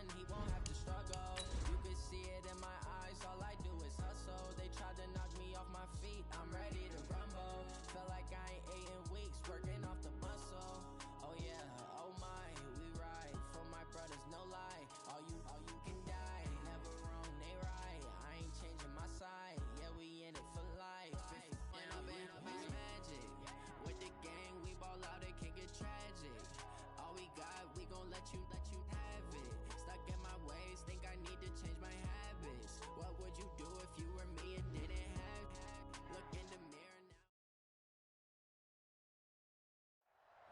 one, he won't have to struggle. You can see it in my eyes, all I do is hustle. They tried to knock me off my feet, I'm ready to rumble. Feel like I ain't ate in weeks, working off the muscle. Oh yeah, oh my, we ride for my brothers, no lie. All you can die, never wrong, they right. I ain't changing my side, yeah, we in it for life. And I've been magic with the gang, we ball out, it can get tragic. All we got, we gon' let you have it. Stuck in my ways, think I need to change my habits. What would you do if you were me and didn't have it? Look in the mirror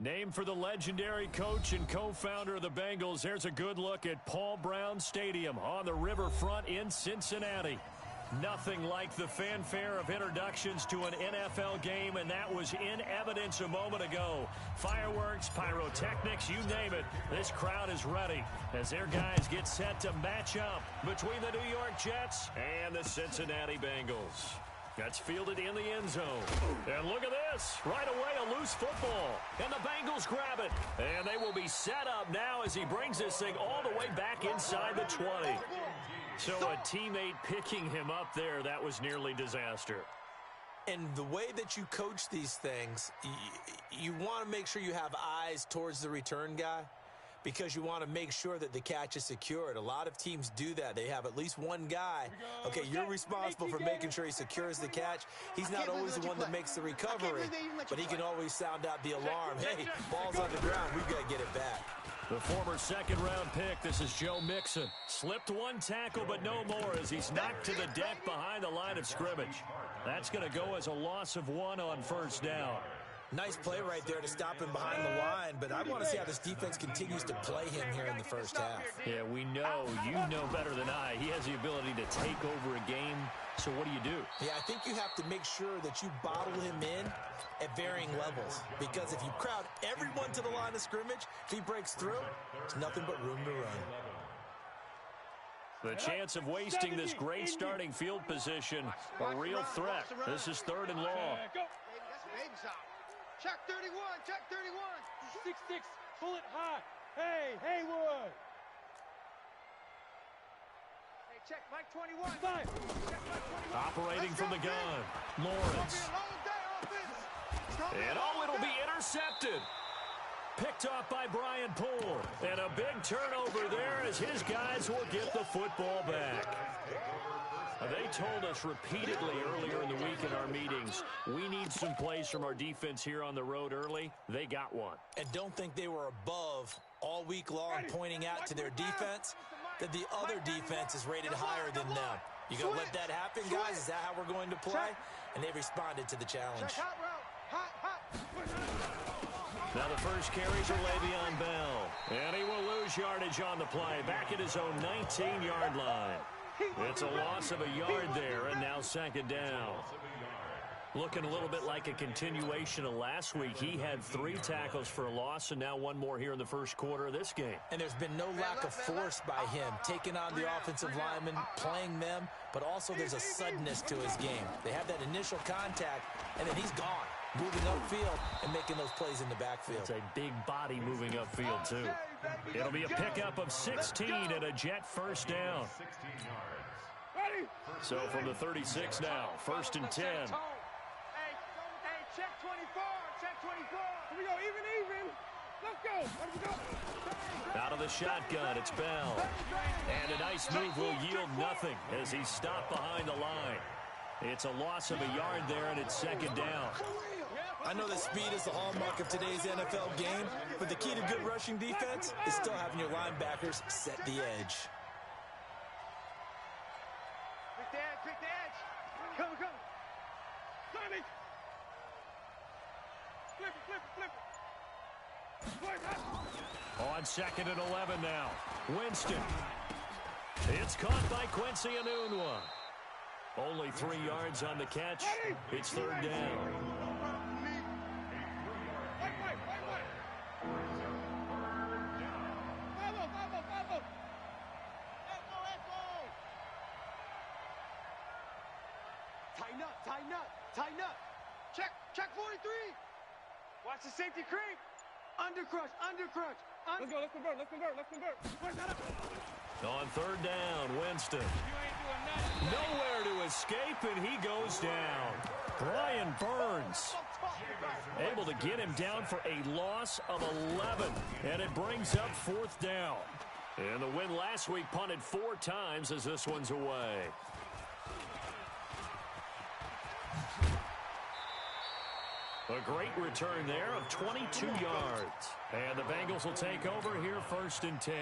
now. Named for the legendary coach and co-founder of the Bengals, here's a good look at Paul Brown Stadium on the riverfront in Cincinnati. Nothing like the fanfare of introductions to an NFL game, and that was in evidence a moment ago. Fireworks, pyrotechnics, you name it. This crowd is ready as their guys get set to match up between the New York Jets and the Cincinnati Bengals. That's fielded in the end zone. And look at this. Right away, a loose football. And the Bengals grab it. And they will be set up now as he brings this thing all the way back inside the 20. So a teammate picking him up there, that was nearly disaster. And the way that you coach these things, you want to make sure you have eyes towards the return guy, because you want to make sure that the catch is secured. A lot of teams do that. They have at least one guy. Okay, you're responsible for making sure he secures the catch. He's not always the one that makes the recovery, but he can always sound out the alarm. Hey, ball's on the ground. We've got to get it back. The former second-round pick, this is Joe Mixon. Slipped one tackle, but no more as he's knocked to the deck behind the line of scrimmage. That's going to go as a loss of 1 on first down. Nice play right there to stop him behind the line, but I want to see how this defense continues to play him here in the first half. Yeah, we know. You know better than I. He has the ability to take over a game, so what do you do? Yeah, I think you have to make sure that you bottle him in at varying levels, because if you crowd everyone to the line of scrimmage, if he breaks through, there's nothing but room to run. The chance of wasting this great starting field position, a real threat. This is 3rd and long. Check 31, check 31. 6-6, pull it high. Hey, Haywood. Hey, check Mike 21. Five. Check Mike 21. Operating from the gun, Lawrence. And it'll be intercepted. Picked off by Brian Poole. And a big turnover there as his guys will get the football back. They told us repeatedly earlier in the week in our meetings, we need some plays from our defense here on the road early. They got one. And don't think they were above all week long pointing out to their defense that the other defense is rated higher than them. You going to let that happen, guys? Is that how we're going to play? And they responded to the challenge. Now the first carry for Le'Veon Bell. And he will lose yardage on the play. Back at his own 19-yard line. It's a loss of a yard there, and now 2nd down. Looking a little bit like a continuation of last week. He had 3 tackles for a loss, and now 1 more here in the first quarter of this game. And there's been no lack of force by him, taking on the offensive linemen, playing them, but also there's a suddenness to his game. They have that initial contact, and then he's gone, moving upfield and making those plays in the backfield. It's a big body moving upfield, too. It'll be a pickup of 16 and a Jet first down. So from the 36 now, 1st and 10. Hey, check 24, check 24. Here we go, even. Let's go. Let's go. Out of the shotgun, it's Bell. And a nice move will yield nothing as he's stopped behind the line. It's a loss of a yard there, and it's 2nd down. I know that speed is the hallmark of today's NFL game, but the key to good rushing defense is still having your linebackers set the edge. Pick the edge. Come. Sonny. Flip it. On 2nd and 11 now. Winston. It's caught by Quincy Enunwa. Only 3 yards on the catch. It's 3rd down. Tighten up. Check 43. Watch the safety creep. Under crunch. Let's go. Let's convert. On third down, Winston. Nowhere to escape, and he goes down. Brian Burns able to get him down for a loss of 11, and it brings up fourth down. And the win last week punted 4 times as this one's away. A great return there of 22 yards. And the Bengals will take over here first and 10.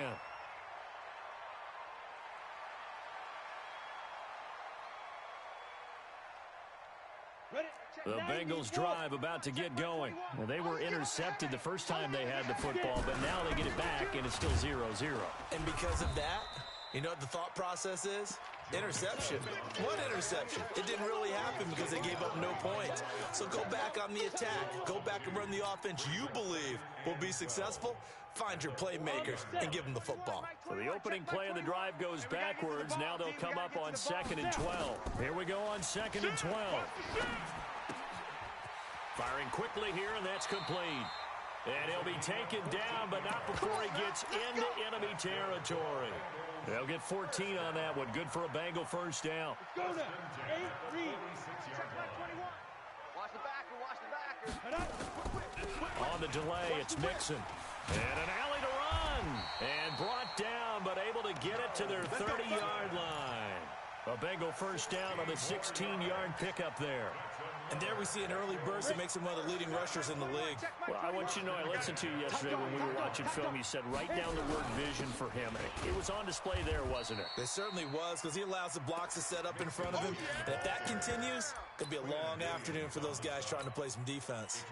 The Bengals drive about to get going. Well, they were intercepted the first time they had the football, but now they get it back, and it's still 0-0. And because of that, you know what the thought process is? Interception. What interception? It didn't really happen because they gave up no points. So go back on the attack. Go back and run the offense you believe will be successful. Find your playmakers and give them the football. So the opening play of the drive goes backwards. Now they'll come up on 2nd and 12. Here we go on 2nd and 12. Firing quickly here, and that's complete. And he'll be taken down, but not before he gets into enemy territory. They'll get 14 on that one. Good for a Bengal first down. Go now. 8, read. Watch the backer, watch the backer. On the delay, it's Mixon. And an alley to run. And brought down, but able to get it to their 30-yard line. A Bengal first down on the 16-yard pickup there. And there we see an early burst that makes him one of the leading rushers in the league. Well, I want you to know, I listened to you yesterday when we were watching film. You said write down the word vision for him. It was on display there, wasn't it? It certainly was, because he allows the blocks to set up in front of him. And if that continues, it'll be a long afternoon for those guys trying to play some defense.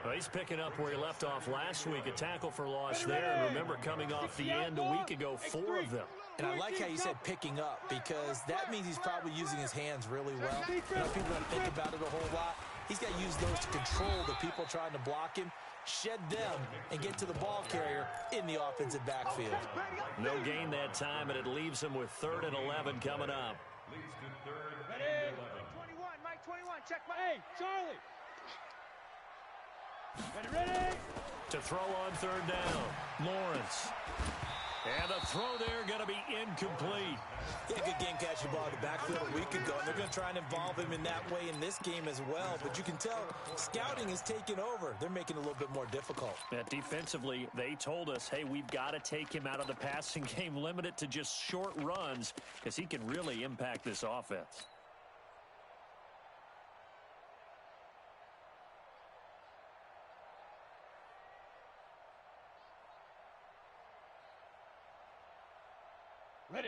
Well, he's picking up where he left off last week. A tackle for loss there. And remember, coming off the end a week ago, 4 of them. And I like how you said picking up, because that means he's probably using his hands really well. You know, people don't think about it a whole lot. He's got to use those to control the people trying to block him, shed them, and get to the ball carrier in the offensive backfield. No gain that time, and it leaves him with 3rd and 11 coming up. Ready? 21, Mike 21, check my... Hey, Charlie! Ready? To throw on 3rd down, Lawrence. And the throw there going to be incomplete. He had a good game catching the ball in the backfield a week ago, and they're going to try and involve him in that way in this game as well. But you can tell scouting is taking over. They're making it a little bit more difficult. Defensively, they told us, hey, we've got to take him out of the passing game, limit it to just short runs, because he can really impact this offense.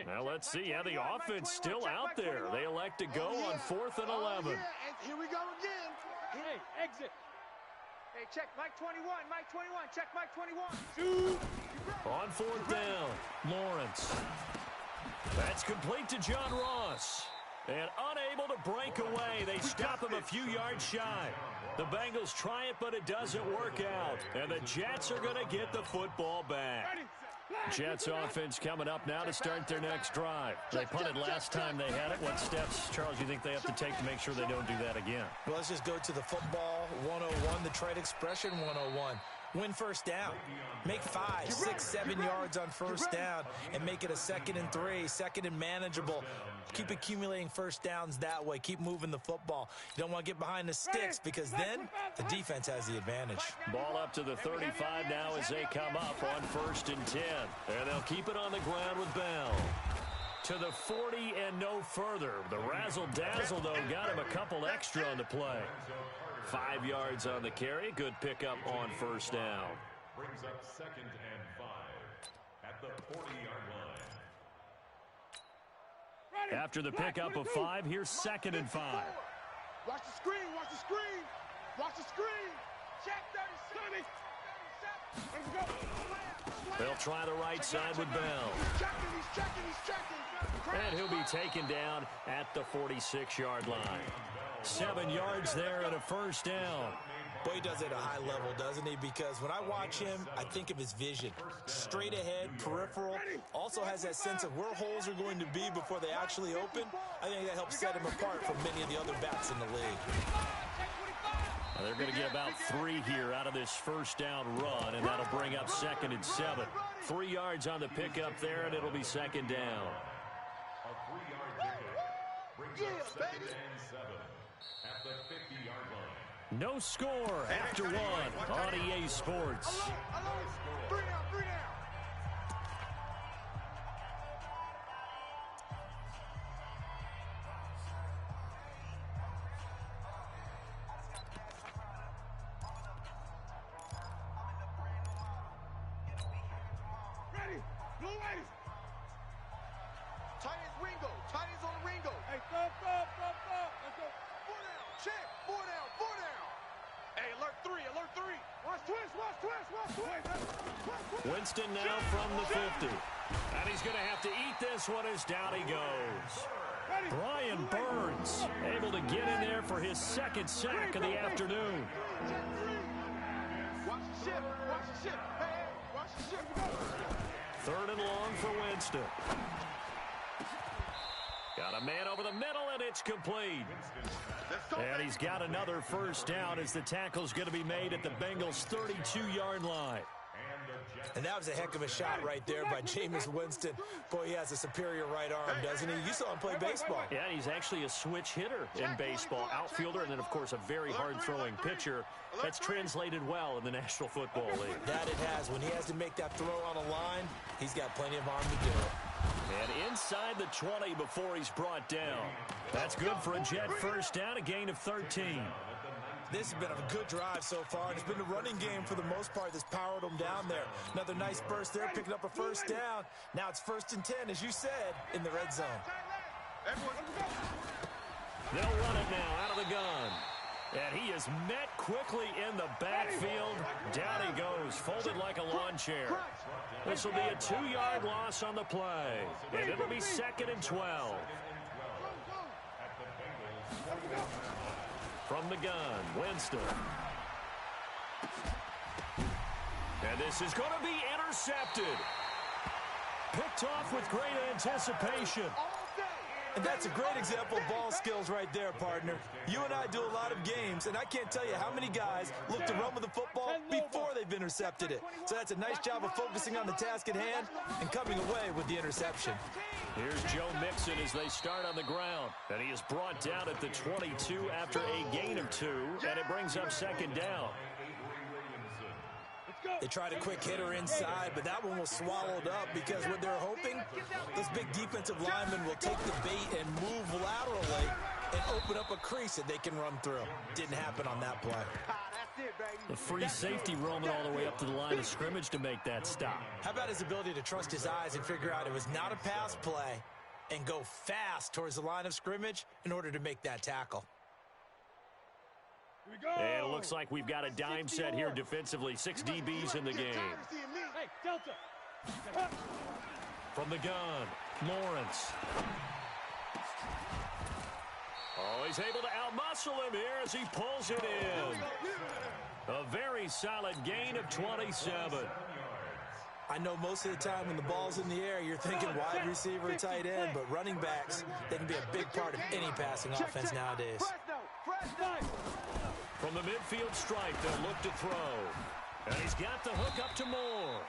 Now let's see how the offense still out there. They elect to go on 4th and 11. And here we go again. Hey, exit. Hey, check Mike 21, Mike 21, check Mike 21. Shoot. On 4th down, Lawrence. That's complete to John Ross. And unable to break away. They stop him a few yards shy. The Bengals try it, but it doesn't work out. And the Jets are going to get the football back. Jets offense coming up now to start their next drive. They punted last time they had it. What steps, Charles, you think they have to take to make sure they don't do that again? Well, let's just go to the football 101, the trade expression 101. Win first down. Make 5, 6, 7 yards on first down and make it a 2nd and 3, 2nd and manageable. Keep accumulating first downs that way. Keep moving the football. You don't want to get behind the sticks, because then the defense has the advantage. Ball up to the 35 now as they come up on 1st and 10. And they'll keep it on the ground with Bell. To the 40 and no further. The razzle-dazzle, though, got him a couple extra on the play. 5 yards on the carry. Good pickup on first down. Brings up 2nd and 5 at the 40-yard line. After the pickup of 5, here's 2nd and 5. Watch the screen, watch the screen. Watch the screen. Check 37. 37. Let's go. They'll try the right side with Bell. He's checking. And he'll be taken down at the 46-yard line. 7 yards there and a first down. Boy, he does it at a high level, doesn't he? Because when I watch him, I think of his vision. Straight ahead, peripheral. Also has that sense of where holes are going to be before they actually open. I think that helps set him apart from many of the other backs in the league. They're going to get about 3 here out of this first down run, and that'll bring up 2nd and 7. 3 yards on the pickup there, and it'll be 2nd down. A 3-yard pickup brings up 2nd and 7 at the 50-yard line. No score after 1 on EA Sports. 3 down, 3 down. Ready, blue ladies. Tight ends Ringo, tight ends on Ringo. Hey, stop. Let's go. 4 down, check, 4 down, 4 down. Hey, alert 3. Watch twist. Winston now from the 50. And he's going to have to eat this one as down he goes. Brian Burns able to get in there for his 2nd sack of the afternoon. Watch the ship. Hey, watch the ship. 3rd and long for Winston. Got a man over the middle, and it's complete. And he's got another first down as the tackle's going to be made at the Bengals' 32-yard line. And that was a heck of a shot right there by Jameis Winston. Boy, he has a superior right arm, doesn't he? You saw him play baseball. Yeah, he's actually a switch hitter in baseball. Outfielder, and then, of course, a very hard-throwing pitcher. That's translated well in the National Football League. That it has. When he has to make that throw on a line, he's got plenty of arm to do it. And inside the 20 before he's brought down. That's good for a Jet first down, a gain of 13. This has been a good drive so far, and it's been the running game for the most part that's powered them down there. Another nice burst there, picking up a first down. Now it's 1st and 10, as you said, in the red zone. They'll run it now out of the gun. And he is met quickly in the backfield. Down he goes, folded like a lawn chair. This will be a 2-yard loss on the play. And it'll be 2nd and 12. From the gun, Winston. And this is going to be intercepted. Picked off with great anticipation. And that's a great example of ball skills right there, partner. You and I do a lot of games, and I can't tell you how many guys look to run with the football before they've intercepted it. So that's a nice job of focusing on the task at hand and coming away with the interception. Here's Joe Mixon as they start on the ground. And he is brought down at the 22 after a gain of 2, and it brings up 2nd down. They tried a quick hitter inside, but that one was swallowed up because what they're hoping, those big defensive linemen will take the bait and move laterally and open up a crease that they can run through. Didn't happen on that play. The free safety roaming all the way up to the line of scrimmage to make that stop. How about his ability to trust his eyes and figure out it was not a pass play and go fast towards the line of scrimmage in order to make that tackle. And it looks like we've got a dime set here defensively. 6 DBs in the game. Hey, Delta. From the gun, Lawrence. Oh, he's able to outmuscle him here as he pulls it in. A very solid gain of 27. I know most of the time when the ball's in the air, you're thinking wide receiver, tight end, but running backs, they can be a big part of any passing offense nowadays. From the midfield stripe, they'll look to throw. And he's got the hook up to Moore.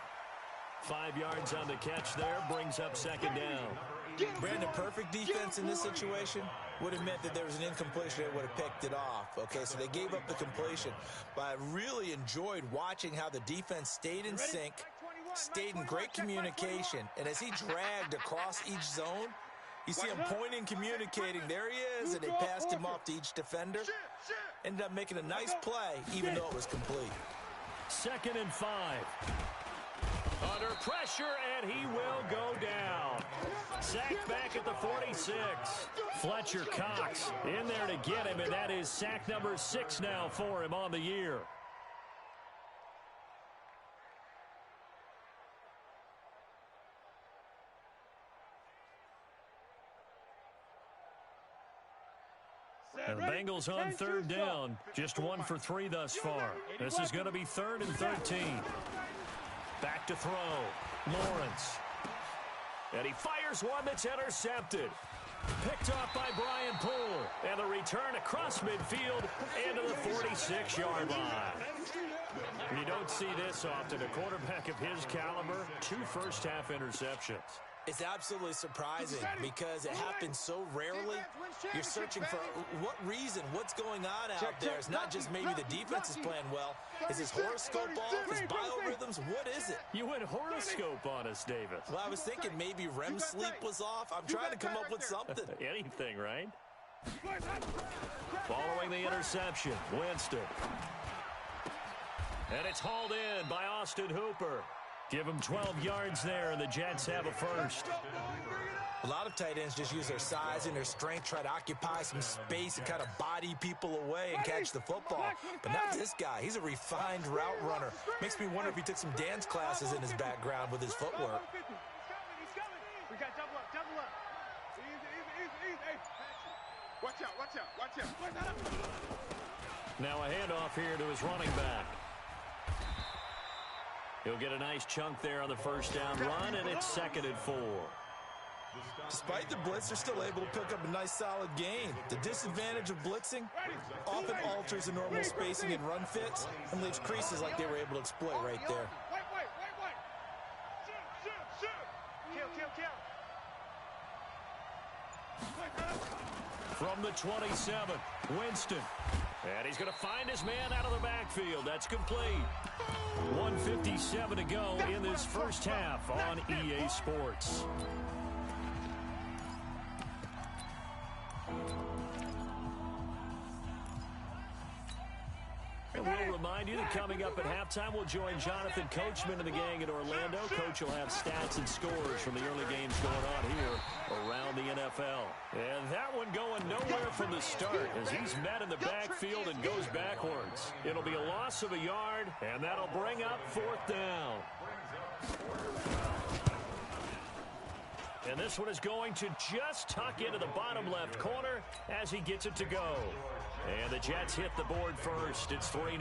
5 yards on the catch there, brings up 2nd down. Brandon, perfect defense in this situation would have meant that there was an incompletion that would have picked it off. Okay, so they gave up the completion. But I really enjoyed watching how the defense stayed in sync, stayed in great communication. And as he dragged across each zone, you see him pointing, communicating. There he is, and they passed him off to each defender. Ended up making a nice play, even though it was complete. 2nd and 5. Under pressure, and he will go down. Sacked back at the 46. Fletcher Cox in there to get him, and that is sack number 6 now for him on the year. And the Bengals on 3rd down. Just 1 for 3 thus far. This is going to be 3rd and 13. Back to throw. Lawrence. And he fires one that's intercepted. Picked off by Brian Poole. And the return across midfield into the 46-yard line. You don't see this often. A quarterback of his caliber, 2 first-half interceptions. It's absolutely surprising because it happens so rarely. You're searching for what reason, what's going on out there. It's not just maybe the defense is playing well. Is his horoscope off? His biorhythms? What is it? You went horoscope on us, Davis. Well, I was thinking maybe REM sleep was off. I'm trying to come up with something. Anything, right? Following the interception, Winston. And it's hauled in by Austin Hooper. Give him 12 yards there, and the Jets have a first. A lot of tight ends just use their size and their strength, try to occupy some space and kind of body people away and catch the football. But not this guy. He's a refined route runner. Makes me wonder if he took some dance classes in his background with his footwork. We got double up. Easy. Watch out. Now a handoff here to his running back. He'll get a nice chunk there on the first down run, and it's 2nd and 4. Despite the blitz, they're still able to pick up a nice solid gain. The disadvantage of blitzing often alters the normal spacing and run fits and leaves creases like they were able to exploit right there. From the 27, Winston. And he's going to find his man out of the backfield. That's complete. 1:57 to go in this first half on EA Sports. And we'll remind you that coming up at halftime, we'll join Jonathan Coachman and the gang in Orlando. Coach will have stats and scores from the early games going on here around the NFL. And that one going nowhere from the start as he's met in the backfield and goes backwards. It'll be a loss of a yard, and that'll bring up 4th down. And this one is going to just tuck into the bottom left corner as he gets it to go. And the Jets hit the board first. It's 3-0.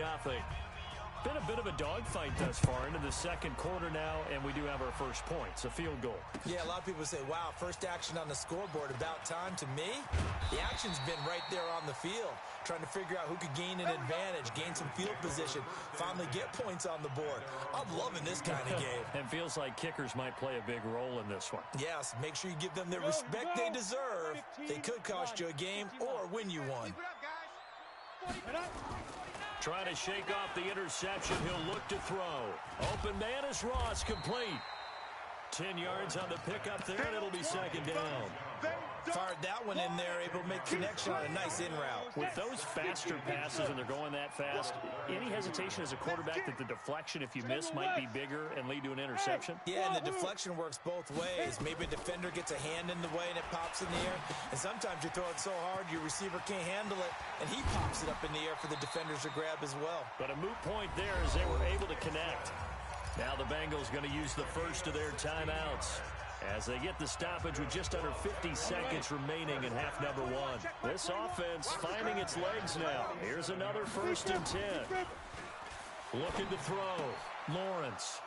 Been a bit of a dogfight thus far into the second quarter now, and we do have our first points, a field goal. Yeah, a lot of people say, wow, first action on the scoreboard, about time. To me, the action's been right there on the field, trying to figure out who could gain an advantage, gain some field position, finally get points on the board. I'm loving this kind of game. And feels like kickers might play a big role in this one. Yes, make sure you give them the respect they deserve. They could cost you a game or win you one. Trying to shake off the interception. He'll look to throw. Open man is Ross, complete. 10 yards on the pickup there, and it'll be 2nd down. Fired that one in there, able to make connection on a nice in route. With those faster passes and they're going that fast, any hesitation as a quarterback that the deflection, if you miss, might be bigger and lead to an interception? Yeah, and the deflection works both ways. Maybe a defender gets a hand in the way and it pops in the air. And sometimes you throw it so hard your receiver can't handle it, and he pops it up in the air for the defenders to grab as well. But a moot point there as they were able to connect. Now the Bengals going to use the first of their timeouts as they get the stoppage with just under 50 seconds remaining in half number 1. This offense finding its legs now. Here's another 1st and 10. Looking to throw. Lawrence.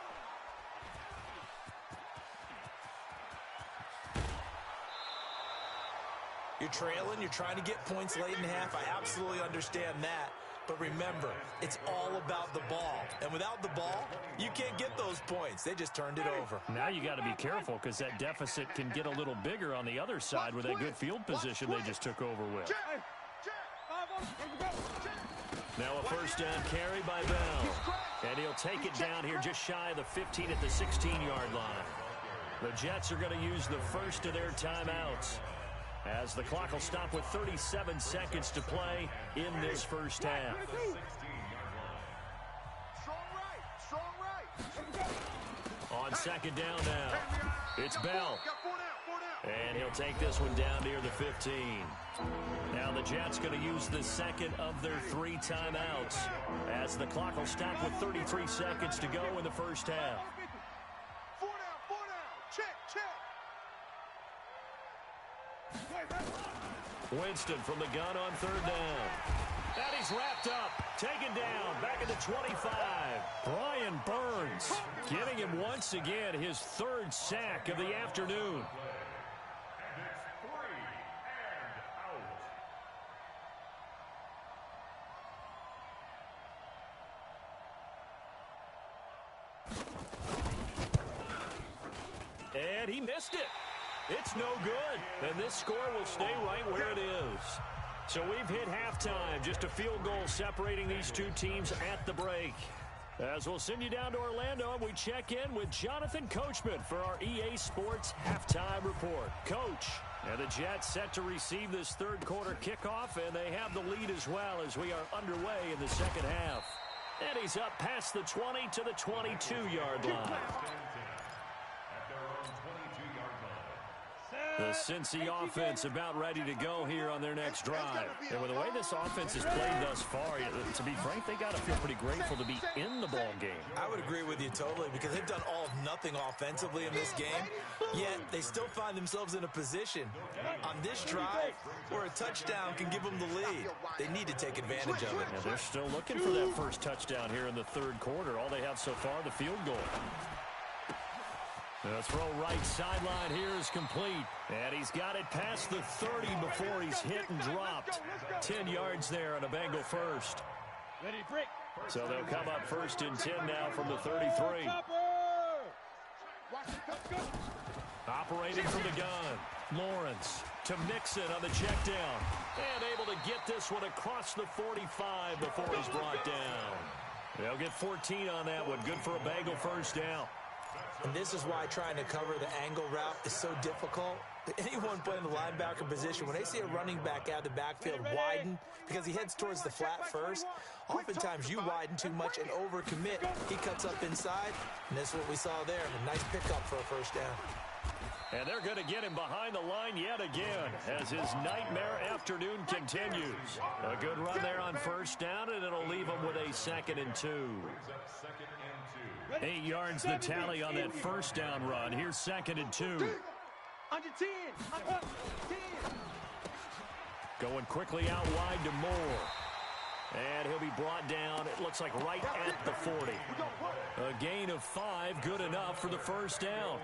You're trailing. You're trying to get points late in half. I absolutely understand that. But remember, it's all about the ball. And without the ball, you can't get those points. They just turned it over. Now you got to be careful because that deficit can get a little bigger on the other side with that good field position they just took over with. Now a 1st down carry by Bell. And he'll take it down here just shy of the 15 at the 16-yard line. The Jets are going to use the first of their timeouts, as the clock will stop with 37 seconds to play in this first half. On 2nd down now, it's Bell. And he'll take this one down near the 15. Now the Jets going to use the 2nd of their 3 timeouts, as the clock will stop with 33 seconds to go in the first half. 4 down, check. Winston from the gun on 3rd down. And he's wrapped up, taken down, back at the 25. Brian Burns getting him once again his 3rd sack of the afternoon. And he missed it. It's no good. And this score will stay right where it is. So we've hit halftime. Just a field goal separating these two teams at the break. As we'll send you down to Orlando, we check in with Jonathan Coachman for our EA Sports Halftime Report. Coach, and the Jets set to receive this third quarter kickoff, and they have the lead as well as we are underway in the second half. And he's up past the 20 to the 22-yard line. The Cincy offense about ready to go here on their next drive. And with the way this offense has played thus far, to be frank, they got to feel pretty grateful to be in the ball game. I would agree with you totally because they've done all of nothing offensively in this game, yet they still find themselves in a position on this drive where a touchdown can give them the lead. They need to take advantage of it. Yeah, they're still looking for that first touchdown here in the third quarter. All they have so far, the field goal. The throw right sideline here is complete. And he's got it past the 30 before he's hit and dropped. 10 yards there on a Bengal first. So they'll come up first and 10 now from the 33. Operating from the gun. Lawrence to Mixon on the check down. And able to get this one across the 45 before he's brought down. They'll get 14 on that one. Good for a Bengal first down. And this is why trying to cover the angle route is so difficult. Anyone playing the linebacker position, when they see a running back out of the backfield widen because he heads towards the flat first, oftentimes you widen too much and overcommit. He cuts up inside, and that's what we saw there. A nice pickup for a first down. And they're going to get him behind the line yet again as his nightmare afternoon continues. A good run there on first down, and it'll leave him with a 2nd and 2. 8 yards the tally on that first down run. Here's 2nd and 2. Under 10. 10. Going quickly out wide to Moore. And he'll be brought down, it looks like right at the 40. A gain of 5, good enough for the first down.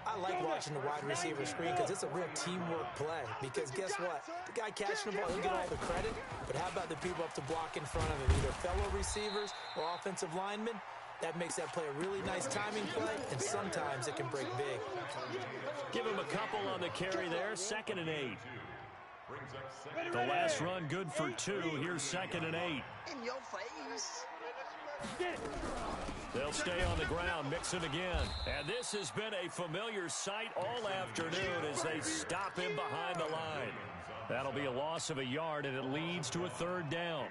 I like watching the wide receiver screen because it's a real teamwork play. Because guess what? The guy catching the ball, he'll get all the credit. But how about the people up to block in front of him? Either fellow receivers or offensive linemen. That makes that play a really nice timing play, and sometimes it can break big. Give him a couple on the carry there. 2nd and 8. The last run good for 2. Here's 2nd and 8. In your face. They'll stay on the ground, Mixon again. And this has been a familiar sight all afternoon as they stop him behind the line. That'll be a loss of a yard, and it leads to a 3rd down.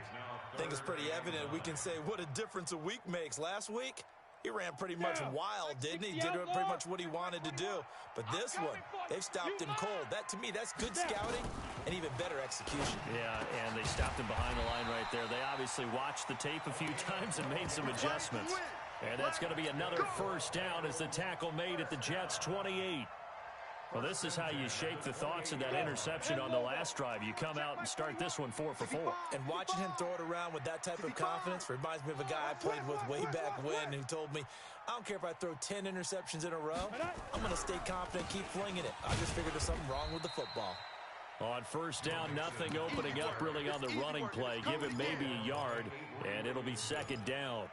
I think it's pretty evident we can say what a difference a week makes. Last week, he ran pretty much wild, didn't he? Did pretty much what he wanted to do. But this one, they've stopped him cold. That, to me, that's good scouting and even better execution. Yeah, and they stopped him behind the line right there. They obviously watched the tape a few times and made some adjustments. And that's going to be another first down as the tackle made at the Jets' 28. Well, this is how you shake the thoughts of that interception on the last drive. You come out and start this one 4 for 4. And watching him throw it around with that type of confidence reminds me of a guy I played with way back when who told me, I don't care if I throw 10 interceptions in a row. I'm going to stay confident, keep flinging it. I just figured there's something wrong with the football. On first down, nothing opening up really on the running play. Give him maybe a yard, and it'll be 2nd down.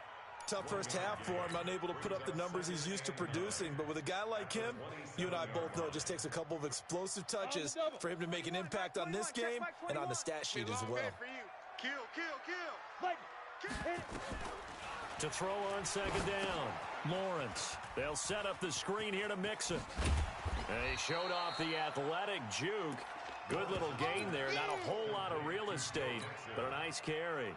Tough first half for him, unable to put up the numbers he's used to producing. But with a guy like him, you and I both know it just takes a couple of explosive touches for him to make an impact on this game and on the stat sheet as well. To throw on 2nd down, Lawrence. They'll set up the screen here to Mixon. They showed off the athletic juke. Good little gain there. Not a whole lot of real estate, but a nice carry.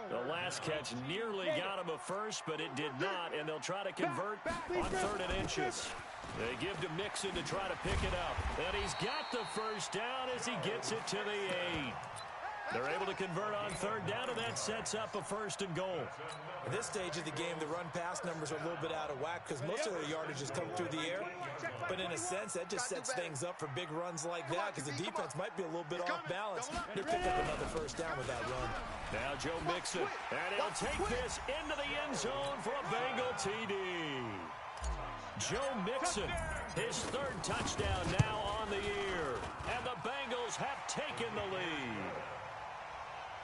The last catch nearly got him a first, but it did not, and they'll try to convert on 3rd and inches. They give to Mixon to try to pick it up, and he's got the first down as he gets it to the 8. They're able to convert on 3rd down, and that sets up a 1st and goal. At this stage of the game, the run-pass numbers are a little bit out of whack because most of their yardage has come through the air. But in a sense, that just sets things up for big runs like that because the defense might be a little bit off balance. They pick up another first down with that run. Now Joe Mixon, and he'll take this into the end zone for a Bengal TD. Joe Mixon, his 3rd touchdown now on the year, and the Bengals have taken the lead.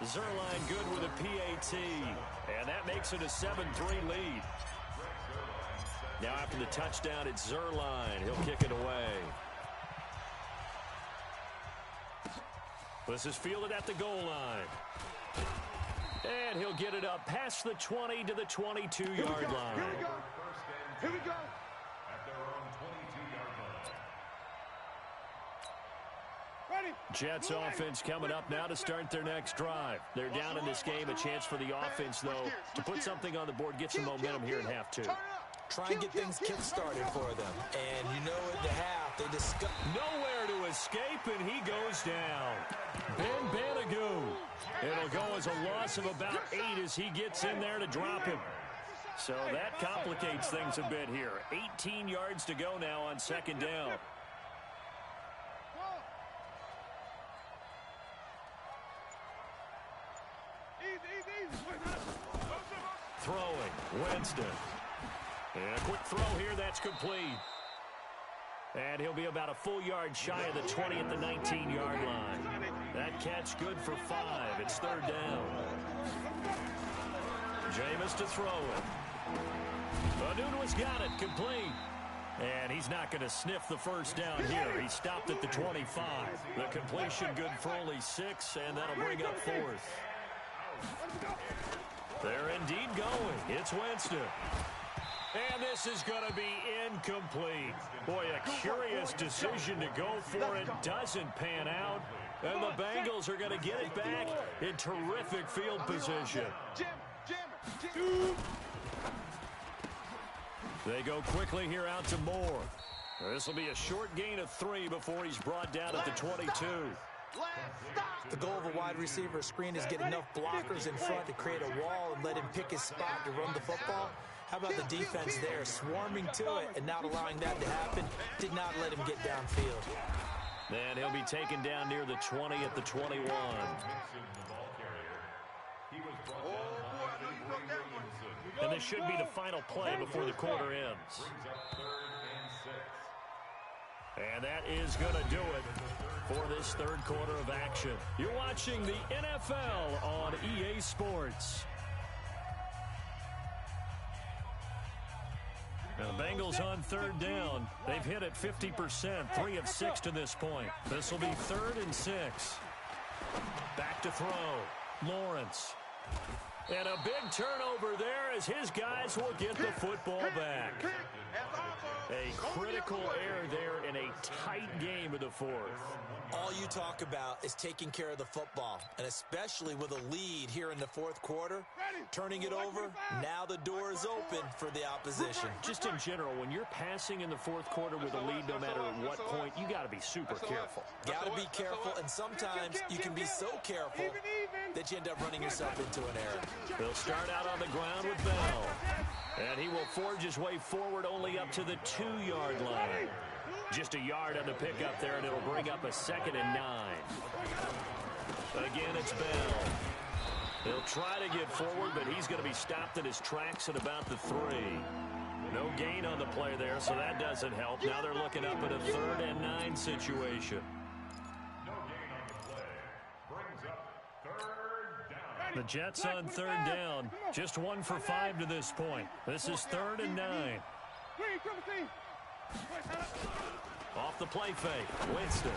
Zerline good with a PAT, and that makes it a 7-3 lead. Now after the touchdown, it's Zerline. He'll kick it away. This is fielded at the goal line. And he'll get it up past the 20 to the 22-yard line. Here we go. Here we go. At their own 22-yard line. Ready. Jets offense coming up now to start their next drive. They're down in this game. A chance for the offense, though, to put something on the board, get some momentum here in half two. Try and get things kick-started for them. And you know at the half, they discuss. Nowhere to escape, and he goes down. Ben Banagoo. It'll go as a loss of about 8 as he gets in there to drop him. So that complicates things a bit here. 18 yards to go now on second down. Throwing, Winston. And a quick throw here, that's complete. And he'll be about a full yard shy of the 20 at the 19-yard line. That catch good for 5. It's third down. Jameis to throw it. Anunu's got it, complete. And he's not going to sniff the first down here. He stopped at the 25. The completion good for only 6, and that'll bring up 4th. They're indeed going. It's Winston. And this is going to be incomplete. Boy, a curious decision to go for it. Doesn't pan out. And the Bengals are going to get it back in terrific field position. They go quickly here out to Moore. This will be a short gain of 3 before he's brought down at the 22. The goal of a wide receiver screen is get enough blockers in front to create a wall and let him pick his spot to run the football. How about the defense there, swarming to it and not allowing that to happen? Did not let him get downfield. Then he'll be taken down near the 20 at the 21. And this should be the final play before the quarter ends. And that is going to do it for this third quarter of action. You're watching the NFL on EA Sports. Now the Bengals on third down. They've hit it 50%, 3 of 6 to this point. This will be 3rd and 6. Back to throw. Lawrence. And a big turnover there as his guys will get the football back. A critical error there in a tight game of the 4th. All you talk about is taking care of the football, and especially with a lead here in the 4th quarter, turning it over, now the door is open for the opposition. Just in general, when you're passing in the 4th quarter with a lead, no matter at what point, you got to be super careful. Got to be careful, and sometimes you can be so careful that you end up running yourself into an error. They'll start out on the ground with Bell. And he will forge his way forward only up to the 2-yard line. Just a yard on the pickup there, and it'll bring up a 2nd and 9. Again, it's Bell. He'll try to get forward, but he's going to be stopped in his tracks at about the 3. No gain on the play there, so that doesn't help. Now they're looking up at a 3rd and 9 situation. The Jets on 3rd down. Just 1 for 5 to this point. This is 3rd and 9. Off the play fake. Winston.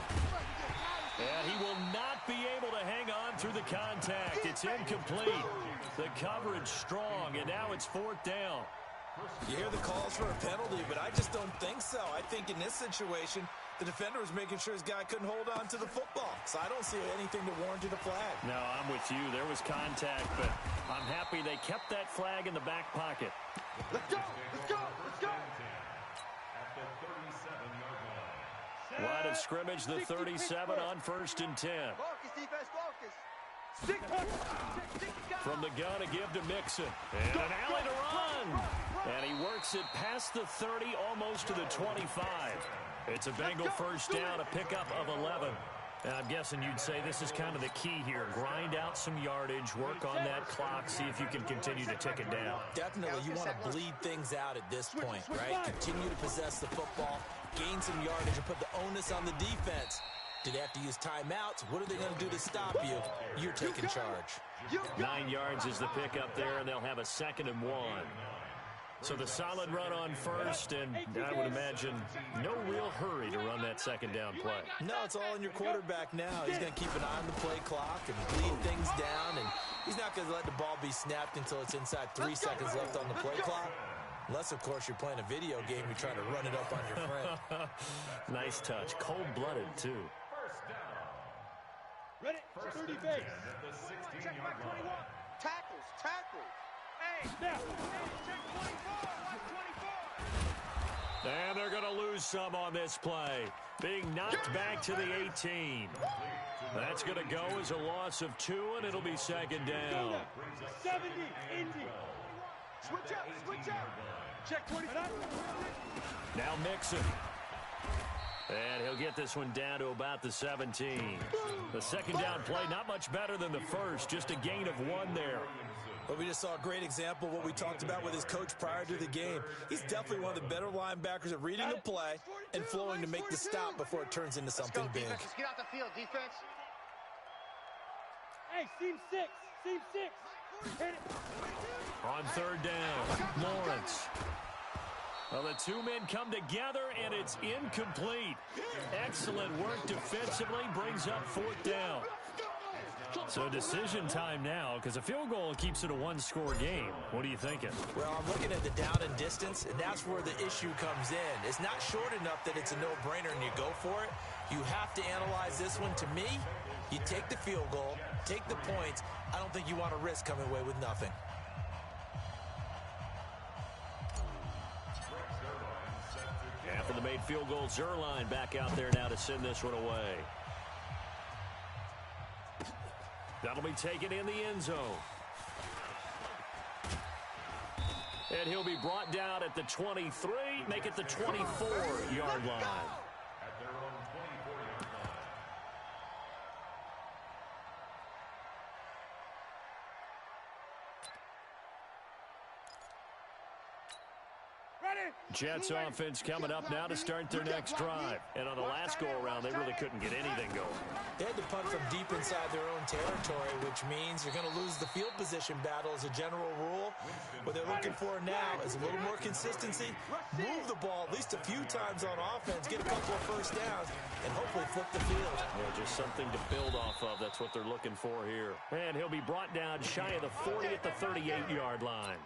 And he will not be able to hang on through the contact. It's incomplete. The coverage strong, and now it's 4th down. You hear the calls for a penalty, but I just don't think so. I think in this situation, the defender was making sure his guy couldn't hold on to the football. So I don't see anything that warranted a flag. No, I'm with you. There was contact, but I'm happy they kept that flag in the back pocket. Let's go! Let's go! Let's go! Line of scrimmage, the 37 on 1st and 10. Focus, defense, focus. From the gun, a give to Mixon. And an alley to run. And he works it past the 30, almost to the 25. It's a Bengal first down, a pickup of 11. And I'm guessing you'd say this is kind of the key here. Grind out some yardage, work on that clock, see if you can continue to tick it down. Definitely, you want to bleed things out at this point, right? Continue to possess the football, gain some yardage, and put the onus on the defense. Do they have to use timeouts? What are they going to do to stop you? You're taking charge. 9 yards is the pickup there, and they'll have a 2nd and 1. So the solid run on first, and I would imagine no real hurry to run that second down play. No, it's all in your quarterback now. He's going to keep an eye on the play clock and bleed things down, and he's not going to let the ball be snapped until it's inside 3 seconds left on the play clock. Unless, of course, you're playing a video game, you're trying to run it up on your friend. Nice touch. Cold-blooded, too. Ready? 30 base. Check back 21. Tackles, tackles. Hey, now. Check 24, 124. And they're going to lose some on this play. Being knocked back to the 18. That's going to go as a loss of 2, and it'll be second down. 70, Indy. Switch up, switch up. Check 24. Now Mixon. And he'll get this one down to about the 17. The second down play, not much better than the first, just a gain of 1 there. But we just saw a great example of what we talked about with his coach prior to the game. He's definitely one of the better linebackers at reading the play and flowing to make the stop before it turns into something big. Let's get out the field, defense. Hey, seam 6. Seam 6. Hit it. On third down, Lawrence. Well, the two men come together, and it's incomplete. Excellent work defensively, brings up fourth down. So decision time now, because a field goal keeps it a one-score game. What are you thinking? Well, I'm looking at the down and distance, and that's where the issue comes in. It's not short enough that it's a no-brainer and you go for it. You have to analyze this one. To me, you take the field goal, take the points. I don't think you want to risk coming away with nothing. After the made field goal, Zerline back out there now to send this one away. That'll be taken in the end zone. And he'll be brought down at the 23, make it the 24-yard line. At their own 24-yard line. Jets offense coming up now to start their next drive. And on the last go-around, they really couldn't get anything going. They had to punt from deep inside their own territory, which means you're going to lose the field position battle as a general rule. What they're looking for now is a little more consistency, move the ball at least a few times on offense, get a couple of first downs, and hopefully flip the field. Yeah, just something to build off of. That's what they're looking for here. And he'll be brought down shy of the 40 at the 38-yard line.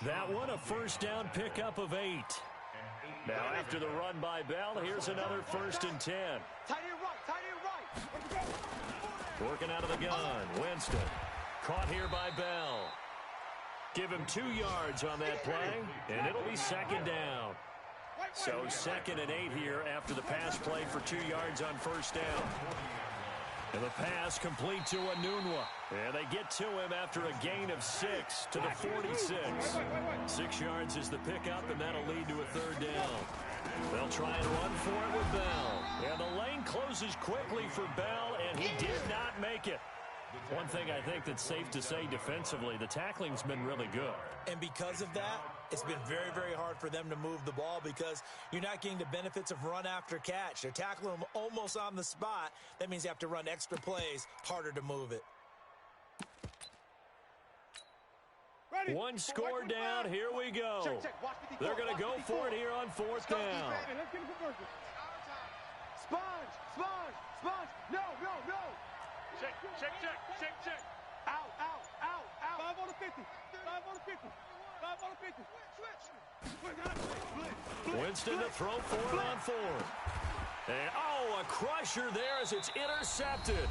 That one, a first down pickup of 8. Now after the run by Bell, here's another 1st and 10. Tight end right. Working out of the gun, Winston. Caught here by Bell. Give him 2 yards on that play, and it'll be second down. So 2nd and 8 here after the pass play for 2 yards on first down. And the pass complete to Anunwa. And they get to him after a gain of 6 to the 46. 6 yards is the pickup, and that'll lead to a 3rd down. They'll try and run for it with Bell. And the lane closes quickly for Bell, and he did not make it. One thing I think that's safe to say defensively, the tackling's been really good. And because of that, it's been very, very hard for them to move the ball because you're not getting the benefits of run after catch. They're tackling them almost on the spot. That means you have to run extra plays, harder to move it. One score down, here we go. They're going to go for it here on 4th down. Let's get it for Sponge. No. Check. Out. 5 on the 50. 5 on the 50. Winston to throw for it on 4th. And, a crusher there as it's intercepted.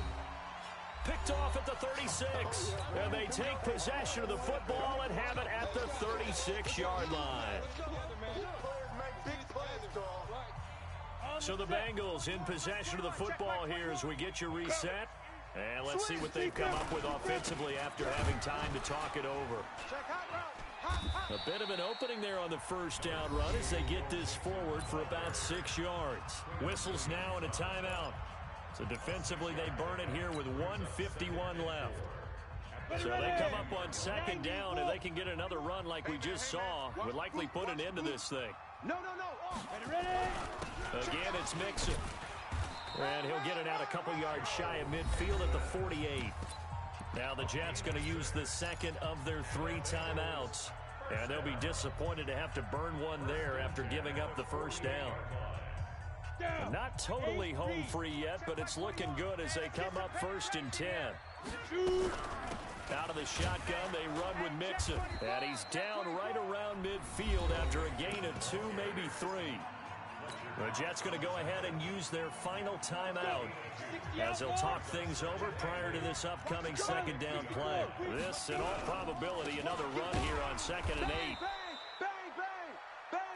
Picked off at the 36. And they take possession of the football and have it at the 36-yard line. So the Bengals in possession of the football here as we get your reset. And let's see what they've come up with offensively after having time to talk it over. A bit of an opening there on the first down run as they get this forward for about 6 yards. Whistles now and a timeout. So defensively they burn it here with 1:51 left. So they come up on 2nd down, and they can get another run like we just saw. Would likely put an end to this thing. No. Again, it's Mixon. And he'll get it out a couple yards shy of midfield at the 48. Now the Jets going to use the 2nd of their 3 timeouts. And they'll be disappointed to have to burn one there after giving up the first down. Not totally home free yet, but it's looking good as they come up 1st and 10. Out of the shotgun, they run with Mixon. And he's down right around midfield after a gain of 2, maybe 3. The Jets going to go ahead and use their final timeout as they'll talk things over prior to this upcoming 2nd down play. This, in all probability, another run here on 2nd and 8.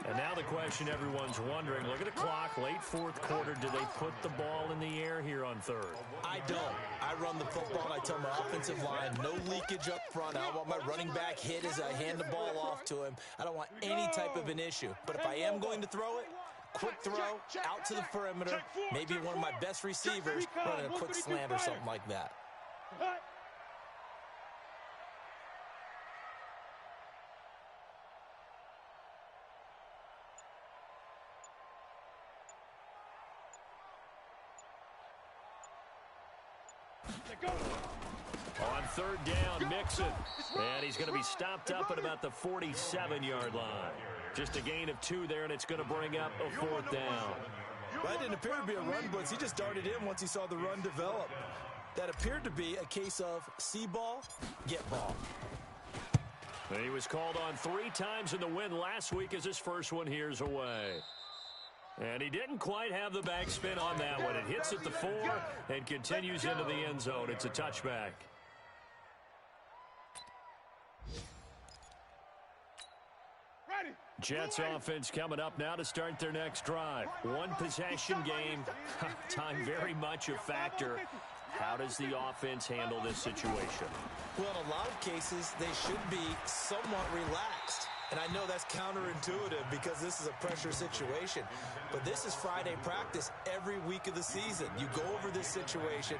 And now the question everyone's wondering, look at the clock, late 4th quarter, do they put the ball in the air here on 3rd? I don't. I run the football, and I tell my offensive line, no leakage up front. I don't want my running back hit as I hand the ball off to him. I don't want any type of an issue. But if I am going to throw it, quick throw, out to the perimeter, maybe one of my best receivers running a quick slant or something like that. On 3rd down, Mixon. And he's going to be stopped up at about the 47-yard line. Just a gain of 2 there, and it's going to bring up a 4th down. Well, that didn't appear to be a run blitz. He just darted in once he saw the run develop. That appeared to be a case of see ball, get ball. He was called on 3 times in the win last week as his first one here's away. And he didn't quite have the backspin on that one. It hits at the 4 and continues into the end zone. It's a touchback. Jets offense coming up now to start their next drive. 1 possession game. Time very much a factor. How does the offense handle this situation? Well, in a lot of cases, they should be somewhat relaxed. And I know that's counterintuitive because this is a pressure situation. But this is Friday practice every week of the season. You go over this situation,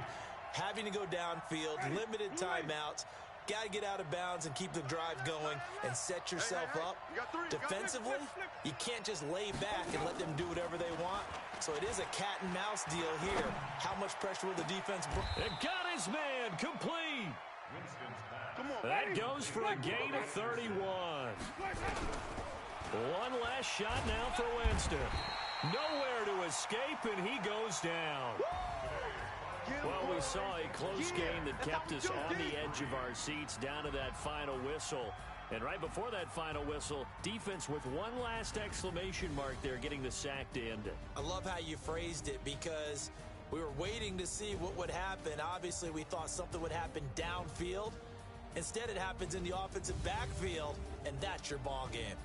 having to go downfield, limited timeouts, got to get out of bounds and keep the drive going and set yourself up. Defensively, you can't just lay back and let them do whatever they want. So it is a cat and mouse deal here. How much pressure will the defense bring? It got his man complete. That goes for a gain of 31. One last shot now for Winston. Nowhere to escape, and he goes down. Well, we saw a close game that kept us on the edge of our seats down to that final whistle. And right before that final whistle, defense with one last exclamation mark there, getting the sack to end it. I love how you phrased it because we were waiting to see what would happen. Obviously, we thought something would happen downfield. Instead, it happens in the offensive backfield, and that's your ball game.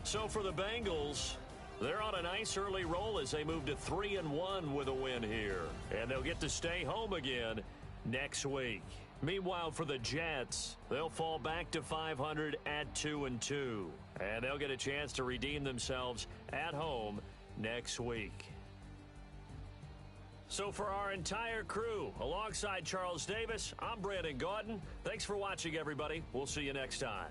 So for the Bengals, they're on a nice early roll as they move to 3-1 with a win here. And they'll get to stay home again next week. Meanwhile, for the Jets, they'll fall back to 500 at 2-2. And they'll get a chance to redeem themselves at home next week. So for our entire crew, alongside Charles Davis, I'm Brandon Gaudin. Thanks for watching, everybody. We'll see you next time.